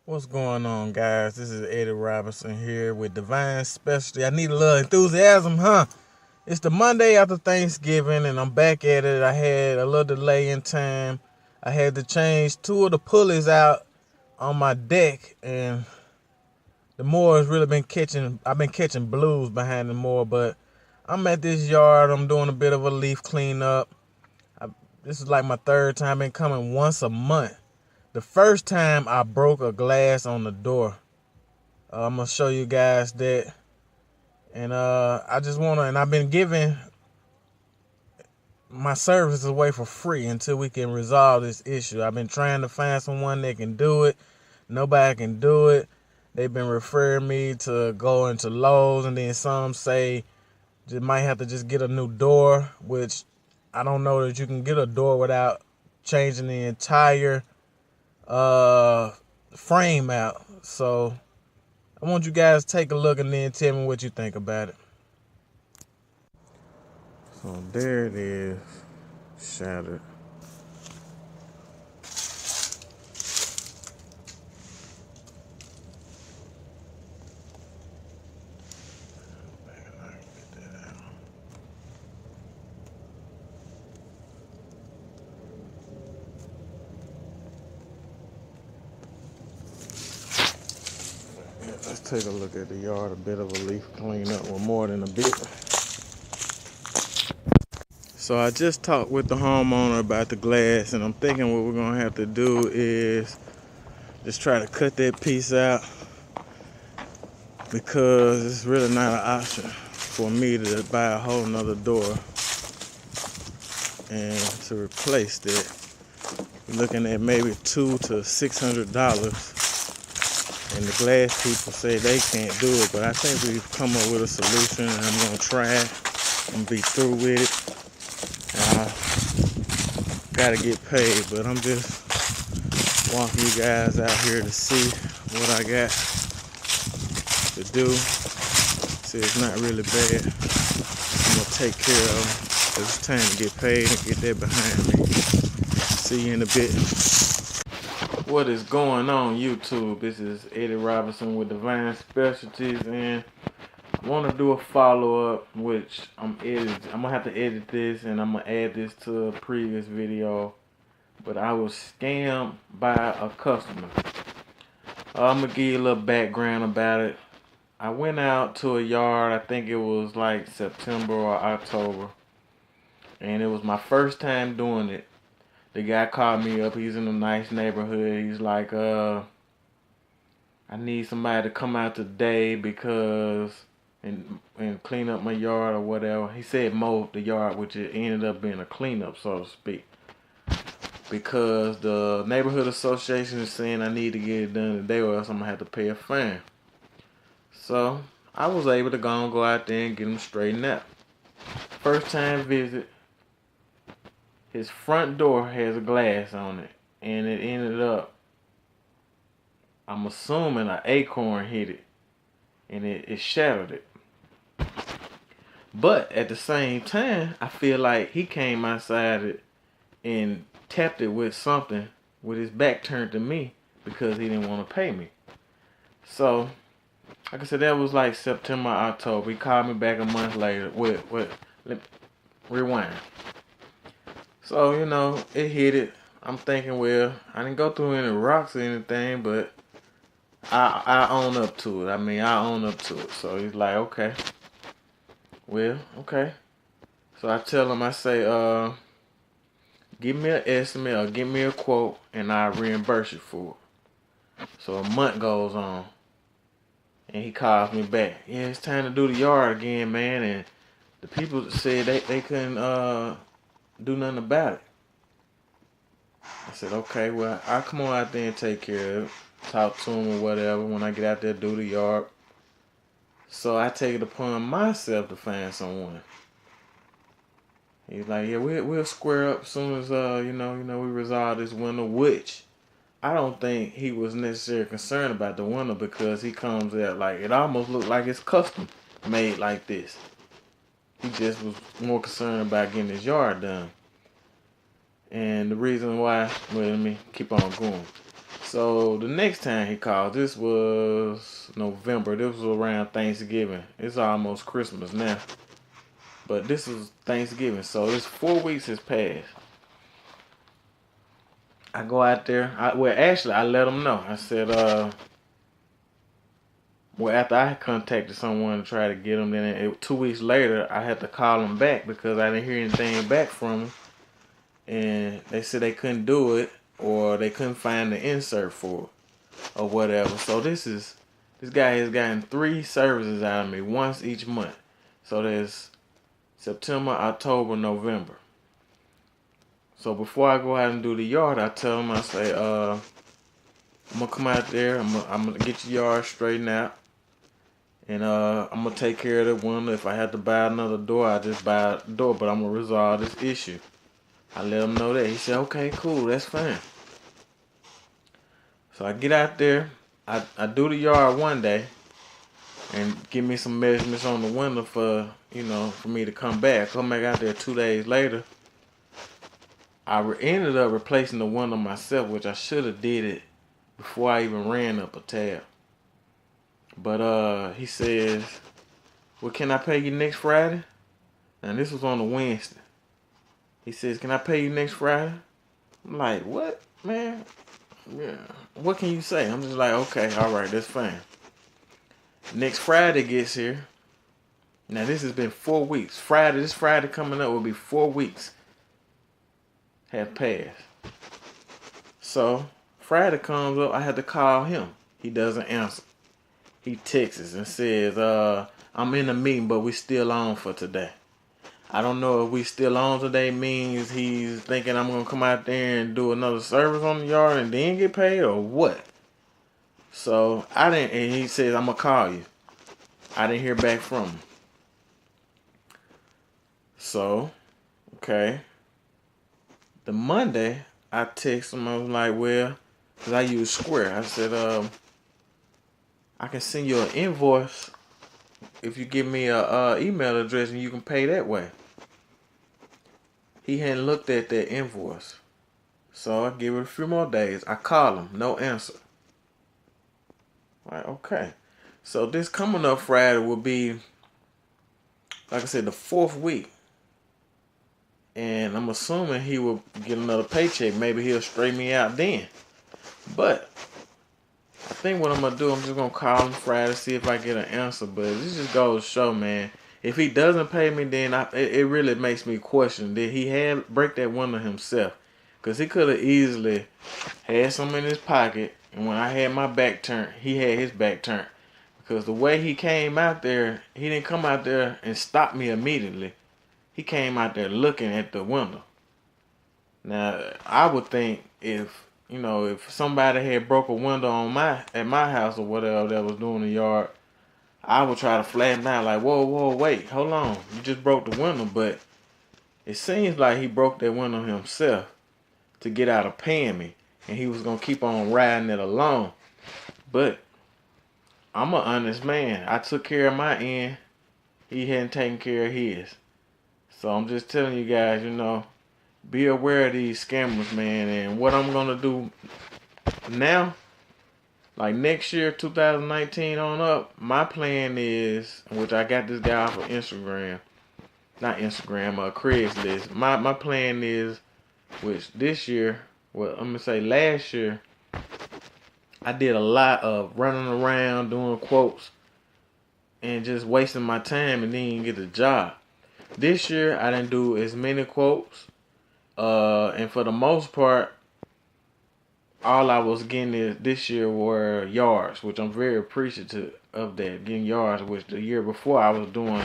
What's going on, guys? This is Eddie Robinson here with Divine Specialty. I need a little enthusiasm, huh? It's the Monday after Thanksgiving, and I'm back at it. I had a little delay in time. I had to change two of the pulleys out on my deck, and the mower has really been catching. I've been catching blues behind the mower, but I'm at this yard. I'm doing a bit of a leaf cleanup. I, this is like my third time. I've been coming once a month. The first time I broke a glass on the door. I'm gonna show you guys that, and I just wanna. And I've been giving my services away for free until we can resolve this issue. I've been trying to find someone that can do it. Nobody can do it. They've been referring me to go into Lowe's, and then some say you might have to just get a new door, which I don't know that you can get a door without changing the entire frame out. So I want you guys to take a look and then tell me what you think about it. So there it is, shattered. Let's take a look at the yard, a bit of a leaf cleanup, or more than a bit. So I just talked with the homeowner about the glass, and I'm thinking what we're gonna have to do is just try to cut that piece out, because it's really not an option for me to buy a whole nother door and to replace that. We're looking at maybe $200 to $600. And the glass people say they can't do it, but I think we've come up with a solution, and I'm gonna try it. I'm gonna be through with it. And I gotta get paid, but I'm just walking you guys out here to see what I got to do. See, it's not really bad. I'm gonna take care of it. It's time to get paid and get that behind me. See you in a bit. What is going on, YouTube? This is Eddie Robinson with Divine Specialties, and I want to do a follow-up, which I'm gonna have to edit this, and I'm gonna add this to a previous video. But I was scammed by a customer. I'm gonna give you a little background about it. I went out to a yard. I think it was like September or October, and it was my first time doing it. The guy called me up. He's in a nice neighborhood. He's like, I need somebody to come out today because and clean up my yard or whatever. He said mow the yard, which it ended up being a cleanup, so to speak, because the neighborhood association is saying I need to get it done today, or else I'm gonna have to pay a fine. So I was able to go out there and get him straightened out. First time visit. His front door has a glass on it, and it ended up, I'm assuming, an acorn hit it, and it shattered it. But at the same time, I feel like he came outside it and tapped it with something with his back turned to me because he didn't want to pay me. So, like I said, that was like September, October. He called me back a month later. Rewind. So, it hit it. I'm thinking, well, I didn't go through any rocks or anything, but I own up to it. I own up to it. So he's like, okay. Well, okay. So I tell him, I say, give me an estimate or give me a quote, and I'll reimburse you for it. So a month goes on, and he calls me back. Yeah, it's time to do the yard again, man. And the people said they couldn't do nothing about it. I said, okay, well, I'll come on out there and take care of it. Talk to him or whatever. When I get out there, do the yard. So I take it upon myself to find someone. He's like, yeah, we'll square up as soon as we resolve this window. Which I don't think he was necessarily concerned about the window, because he comes out like it almost looked like it's custom made like this. He just was more concerned about getting his yard done. And the reason why, well, let me keep on going. So the next time he called, this was November. This was around Thanksgiving. It's almost Christmas now. But this is Thanksgiving. So this 4 weeks has passed. I go out there. Actually, I let him know. I said, after I contacted someone to try to get him, then 2 weeks later, I had to call him back because I didn't hear anything back from him. And they said they couldn't do it or they couldn't find the insert for it or whatever. So this guy has gotten 3 services out of me once each month. So there's September, October, November. So before I go out and do the yard, I tell him, I say, I'm gonna come out there, I'm gonna get your yard straightened out. And I'm gonna take care of the window. If I have to buy another door, I just buy a door, but I'm gonna resolve this issue. I let him know that. He said, okay, cool, that's fine. So I get out there, I do the yard one day and give me some measurements on the window for me to come back. Come back out there 2 days later. I ended up replacing the window myself, which I should have did it before I even ran up a tab. But he says, well, can I pay you next Friday? And this was on a Wednesday. He says, can I pay you next Friday? I'm like, what, man? Yeah. What can you say? I'm just like, okay, all right, that's fine. Next Friday gets here. Now, this has been 4 weeks. This Friday coming up will be 4 weeks have passed. So, Friday comes up, I had to call him. He doesn't answer. He texts and says, I'm in a meeting, but we still on for today. I don't know if we still on today means he's thinking I'm going to come out there and do another service on the yard and then get paid or what. So, and he says, I'm going to call you. I didn't hear back from him. So, okay. The Monday, I text him, I was like, well, because I use Square. I said, I can send you an invoice if you give me a email address and you can pay that way. He hadn't looked at that invoice. So I give it a few more days. I call him, no answer. Like, okay. So this coming up Friday will be, like I said, the 4th week. And I'm assuming he will get another paycheck. Maybe he'll straighten me out then. But I think what I'm going to do, I'm just going to call him Friday, see if I get an answer. But this just goes to show, man, if he doesn't pay me, then it really makes me question, did he break that window himself? Because he could have easily had some in his pocket. And when I had my back turned, he had his back turned. Because the way he came out there, he didn't come out there and stop me immediately. He came out there looking at the window. Now, I would think if somebody had broke a window at my house or whatever that was doing the yard, I would try to flag him down like, whoa, wait, hold on. You just broke the window. But it seems like he broke that window himself to get out of paying me. And he was going to keep on riding it along. But I'm an honest man. I took care of my end. He hadn't taken care of his. So I'm just telling you guys, be aware of these scammers, man. And what I'm going to do now, like next year, 2019 on up, my plan is, which I got this guy off of Instagram. Not Instagram, Craigslist. My plan is, which this year, well, I'm going to say last year, I did a lot of running around doing quotes and just wasting my time and didn't even get a job. This year, I didn't do as many quotes. And for the most part, all I was getting this year were yards, which I'm very appreciative of that, getting yards, which the year before I was doing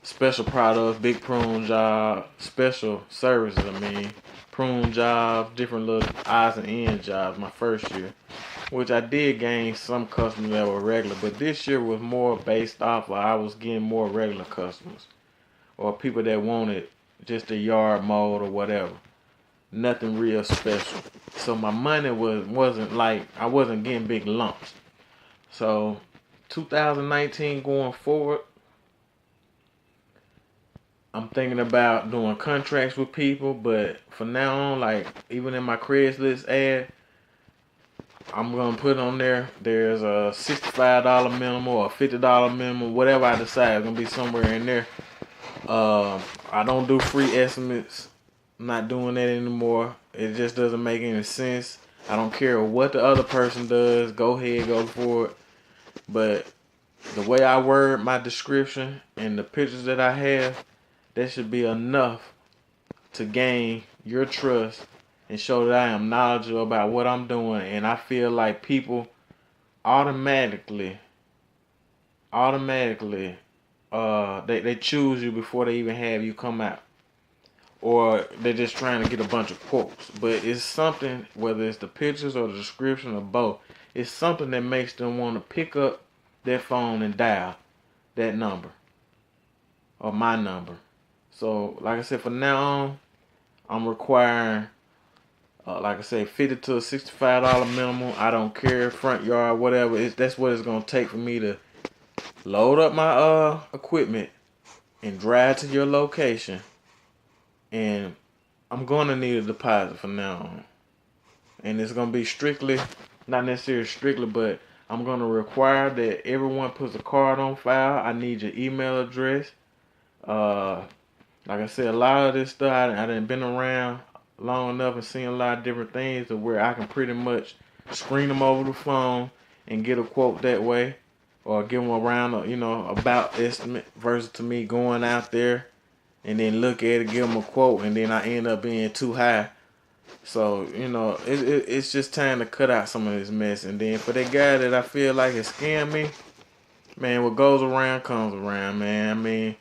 special products, big prune job, special services, prune jobs, different little odds and ends jobs my first year, which I did gain some customers that were regular, but this year was more based off of I was getting more regular customers or people that wanted just a yard mowed or whatever. Nothing real special. So my money wasn't like, I wasn't getting big lumps. So 2019 going forward, I'm thinking about doing contracts with people, but for now on, like even in my Craigslist ad, I'm gonna put on there. There's a $65 minimum or a $50 minimum, whatever I decide. It's gonna be somewhere in there. I don't do free estimates. I'm not doing that anymore. It just doesn't make any sense. I don't care what the other person does. Go ahead, go for it. But the way I word my description and the pictures that I have, that should be enough to gain your trust and show that I am knowledgeable about what I'm doing. And I feel like people automatically, they choose you before they even have you come out. Or they're just trying to get a bunch of quotes. But it's something, whether it's the pictures or the description or both, it's something that makes them want to pick up their phone and dial that number or my number. So, like I said, from now on, I'm requiring, like I say, $50 to $65 minimum. I don't care, front yard, whatever. That's what it's gonna take for me to load up my equipment and drive to your location. And I'm gonna need a deposit from now on. And it's gonna be strictly, not necessarily strictly, but I'm gonna require that everyone puts a card on file. I need your email address. Like I said, a lot of this stuff I done been around long enough and seen a lot of different things to where I can pretty much screen them over the phone and get a quote that way, or give them around, about estimate versus to me going out there and then look at it, give them a quote, and then I end up being too high. So, it's just time to cut out some of this mess. And then for that guy that I feel like has scammed me, man, what goes around comes around, man. I mean,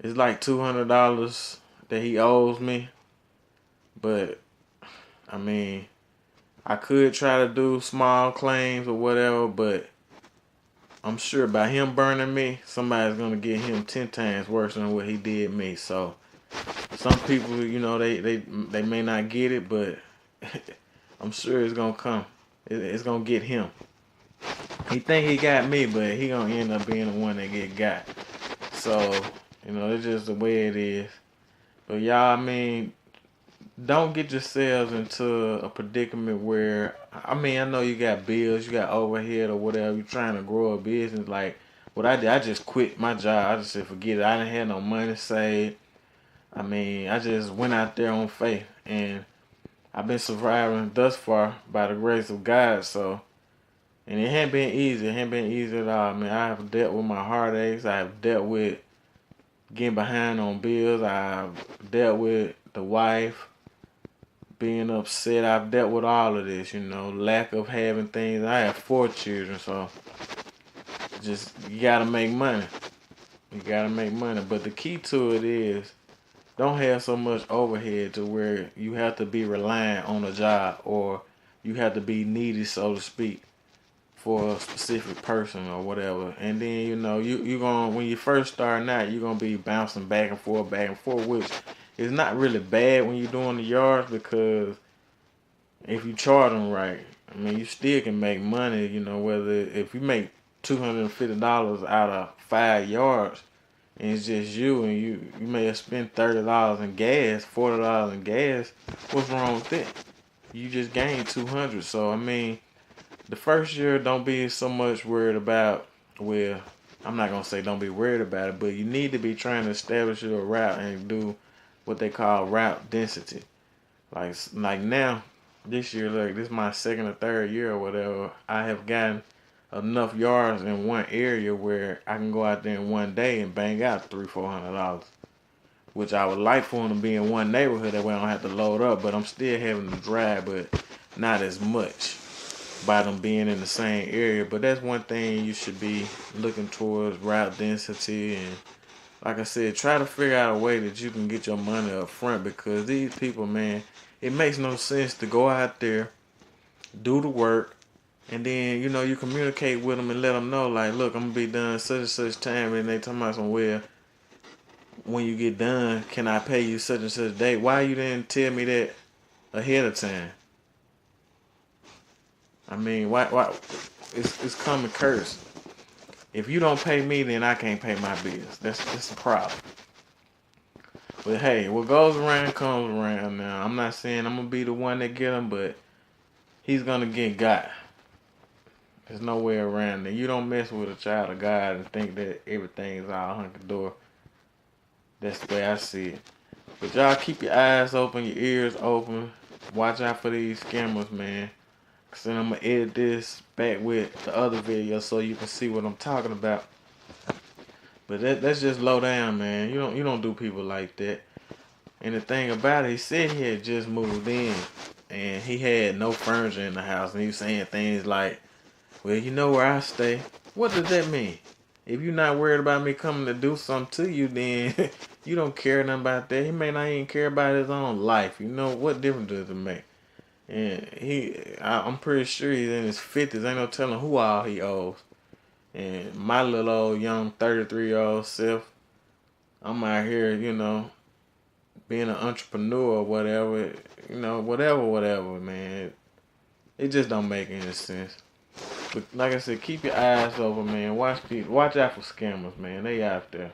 it's like $200 that he owes me. But, I mean, I could try to do small claims or whatever, but I'm sure by him burning me, somebody's going to get him 10 times worse than what he did me. So, some people, they may not get it, but I'm sure it's going to come. It's going to get him. He think he got me, but he going to end up being the one that get got. So, it's just the way it is. But y'all, I mean, don't get yourselves into a predicament where, I mean, I know you got bills, you got overhead or whatever, you're trying to grow a business. Like, what I did, I just quit my job. I just said, forget it. I didn't have no money saved. I mean, I just went out there on faith. And I've been surviving thus far by the grace of God. So, and it ain't been easy. It ain't been easy at all. I mean, I have dealt with my heartaches. I have dealt with getting behind on bills. I've dealt with the wife being upset. I've dealt with all of this, lack of having things. I have 4 children, so just, you gotta make money. You gotta make money. But the key to it is, don't have so much overhead to where you have to be reliant on a job, or you have to be needy, so to speak, for a specific person or whatever. And then, you gonna, when you first starting out, you're gonna be bouncing back and forth, which is not really bad when you're doing the yards, because if you charge them right, I mean, you still can make money, whether, if you make $250 out of 5 yards, and it's just you, and you may have spent $30 in gas, $40 in gas, what's wrong with that? You just gained 200. So, I mean, the first year, don't be so much worried about, well, I'm not going to say don't be worried about it, but you need to be trying to establish your route and do what they call route density. Like now, this year, look, this is my 2nd or 3rd year or whatever, I have gotten enough yards in one area where I can go out there in one day and bang out $300-$400, which I would like for them to be in one neighborhood, that way I don't have to load up, but I'm still having to drive, but not as much by them being in the same area. But that's one thing you should be looking towards, route density. And like I said, try to figure out a way that you can get your money up front, because these people, man, it makes no sense to go out there, do the work, and then, you communicate with them and let them know, like, look, I'm going to be done such and such time, and they talking about some, well, when you get done, can I pay you such and such date? Why you didn't tell me that ahead of time? I mean, why? It's common curse. If you don't pay me, then I can't pay my bills. That's a problem. But hey, what goes around comes around. Now, I'm not saying I'm gonna be the one that get them, but he's gonna get got. There's no way around it. You don't mess with a child of God and think that everything's all hunky-dory. That's the way I see it. But y'all keep your eyes open, your ears open. Watch out for these scammers, man. Cause then I'm gonna edit this back with the other video so you can see what I'm talking about. But that's just low down, man. You don't do people like that. And the thing about it, he said he had just moved in and he had no furniture in the house, and he was saying things like, "Well, you know where I stay." What does that mean? If you're not worried about me coming to do something to you, then you don't care nothing about that. He may not even care about his own life. You know, what difference does it make? And I'm pretty sure he's in his 50s. Ain't no telling who all he owes. And my little old young 33-year-old self, I'm out here, being an entrepreneur or whatever, whatever, man. It just don't make any sense. But like I said, keep your eyes open, man. Watch out for scammers, man. They out there.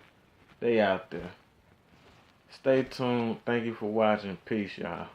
They out there. Stay tuned. Thank you for watching. Peace, y'all.